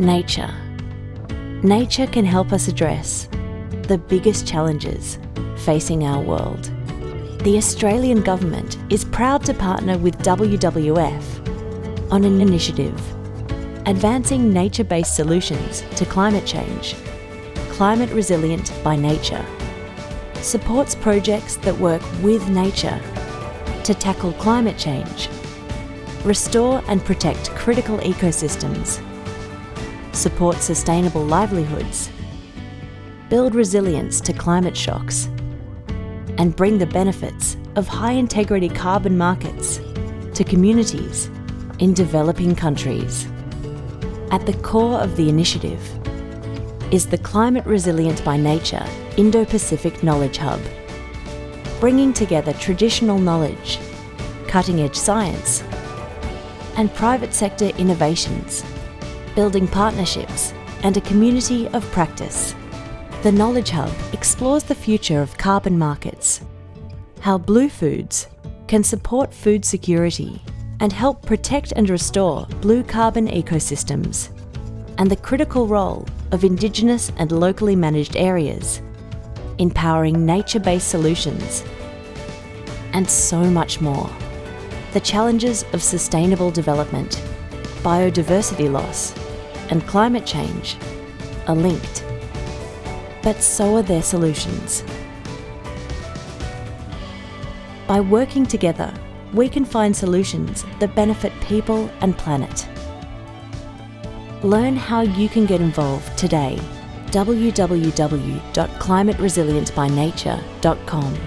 Nature. Nature can help us address the biggest challenges facing our world. The Australian Government is proud to partner with WWF on an initiative advancing nature-based solutions to climate change. Climate Resilient by Nature supports projects that work with nature to tackle climate change, restore and protect critical ecosystems, support sustainable livelihoods, build resilience to climate shocks, and bring the benefits of high-integrity carbon markets to communities in developing countries. At the core of the initiative is the Climate Resilient by Nature Indo-Pacific Knowledge Hub, bringing together traditional knowledge, cutting-edge science, and private sector innovations, building partnerships and a community of practice. The Knowledge Hub explores the future of carbon markets, how blue foods can support food security and help protect and restore blue carbon ecosystems, and the critical role of Indigenous and locally managed areas in powering nature-based solutions, and so much more. The challenges of sustainable development, biodiversity loss, and climate change are linked, but so are their solutions. By working together, we can find solutions that benefit people and planet. Learn how you can get involved today. www.climateresilientbynature.com